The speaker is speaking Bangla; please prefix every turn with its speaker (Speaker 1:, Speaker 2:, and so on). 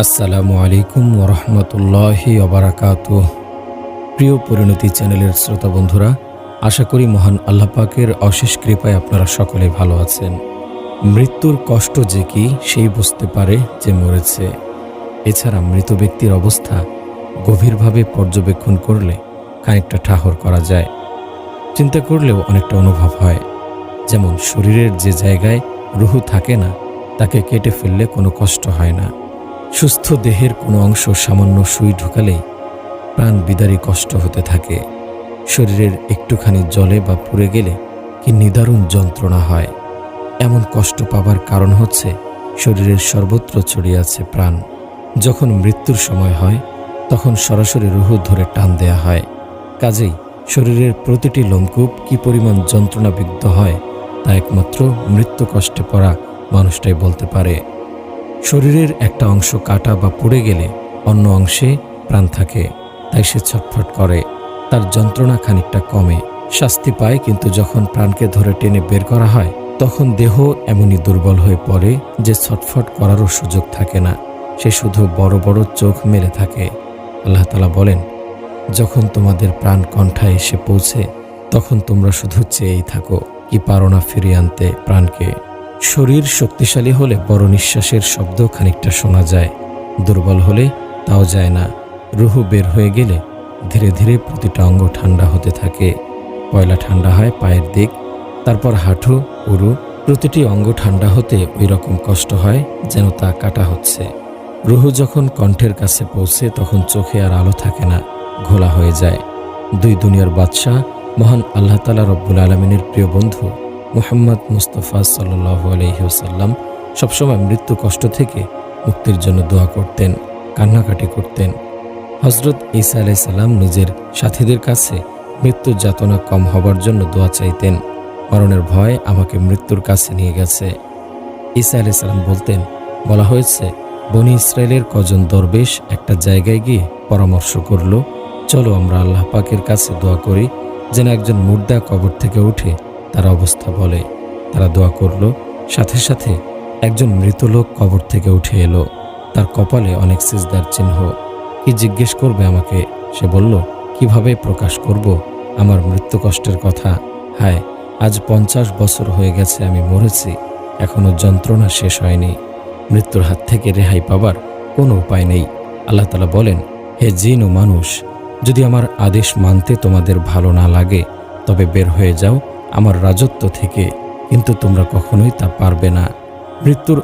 Speaker 1: আসসালামু আলাইকুম ওরহমতুল্লাহি ওবারাকাতুহ। প্রিয় পরিণতি চ্যানেলের শ্রোতা বন্ধুরা, আশা করি মহান আল্লাহ পাকের অশেষ কৃপায় আপনারা সকলে ভালো আছেন। মৃত্যুর কষ্ট যে কি সেই বুঝতে পারে যে মরেছে। এছাড়া মৃত ব্যক্তির অবস্থা গভীরভাবে পর্যবেক্ষণ করলে খানিকটা ঠাহর করা যায়, চিন্তা করলেও অনেকটা অনুভব হয়। যেমন শরীরের যে জায়গায় রুহু থাকে না, তাকে কেটে ফেললে কোনো কষ্ট হয় না। সুস্থ দেহের কোনো অংশ সামান্য সুই ঢুকালেই প্রাণ বিদারী কষ্ট হতে থাকে। শরীরের একটুখানি জলে বা পুড়ে গেলে কি নিদারুণ যন্ত্রণা হয়। এমন কষ্ট পাবার কারণ হচ্ছে শরীরের সর্বত্র ছড়িয়ে আছে প্রাণ। যখন মৃত্যুর সময় হয় তখন সরাসরি রুহু ধরে টান দেয়া হয়। কাজেই শরীরের প্রতিটি লোমকূপ কি পরিমাণ যন্ত্রণাবিদ্ধ হয় তা একমাত্র মৃত্যু কষ্টে পড়া মানুষটাই বলতে পারে। শরীরের একটা অংশ কাটা বা পুড়ে গেলে অন্য অংশে প্রাণ থাকে, তাই সে ছটফট করে, তার যন্ত্রণা খানিকটা কমে, শাস্তি পায়। কিন্তু যখন প্রাণকে ধরে টেনে বের করা হয় তখন দেহ এমনই দুর্বল হয়ে পড়ে যে ছটফট করারও সুযোগ থাকে না, সে শুধু বড় বড় চোখ মেলে থাকে। আল্লাহ তাআলা বলেন, যখন তোমাদের প্রাণ কণ্ঠায় এসে পৌঁছে তখন তোমরা শুধু চেয়েই থাকো, কি পারো না ফিরিয়ে আনতে প্রাণকে। শরীর শক্তিশালী হলে বড় নিঃশ্বাসের শব্দ খানিকটা শোনা যায়, দুর্বল হলে তাও যায় না। রুহু বের হয়ে গেলে ধীরে ধীরে প্রতিটা অঙ্গ ঠান্ডা হতে থাকে। পয়লা ঠান্ডা হয় পায়ের দিক, তারপর হাঁটু, উরু, প্রতিটি অঙ্গ ঠান্ডা হতে ওই রকম কষ্ট হয় যেন তা কাটা হচ্ছে। রুহু যখন কণ্ঠের কাছে পৌঁছে তখন চোখে আর আলো থাকে না, ঘোলা হয়ে যায়। দুই দুনিয়ার বাদশাহ মহান আল্লাহ তাআলা রব্বুল আলামিনের প্রিয় বন্ধু মুহাম্মদ মুস্তাফা সাল্লাল্লাহু আলাইহি ওয়াসাল্লাম সবসময় মৃত্যু কষ্ট থেকে মুক্তির জন্য দোয়া করতেন, কান্নাকাটি করতেন। হযরত ঈসা আলাইহিস সালাম নিজের সাথীদের কাছে মৃত্যুর যাতনা কম হবার জন্য দোয়া চাইতেন। মরণের ভয় আমাকে মৃত্যুর কাছে নিয়ে গেছে। ঈসা আলাইহিস সালাম বলতেন, বলা হয়েছে বনি ইসরায়েলের কজন দরবেশ একটা জায়গায় গিয়ে পরামর্শ করল, চলো আমরা আল্লাহ পাকের কাছে দোয়া করি যেন একজন মুর্দা কবর থেকে উঠে তার অবস্থা বলে। তারা দোয়া করল, সাথে সাথে একজন মৃত লোক কবর থেকে উঠে এলো, তার কপালে অনেক সিজদার চিহ্ন। কি জিজ্ঞেস করবে আমাকে? সে বলল, কিভাবে প্রকাশ করব আমার মৃত্যু কষ্টের কথা? হায়, আজ 50 বছর হয়ে গেছে আমি মরেছি, এখনো যন্ত্রণা শেষ হয়নি। মৃত্যুর হাত থেকে রেহাই পাবার কোনো উপায় নেই। আল্লাহ তাআলা বলেন, হে জিন ও মানুষ, যদি আমার আদেশ মানতে তোমাদের ভালো না লাগে তবে বের হয়ে যাও আমার রাজত্ব থেকে, কিন্তু তোমরা কখনোই তা পারবে না। মৃত্যুর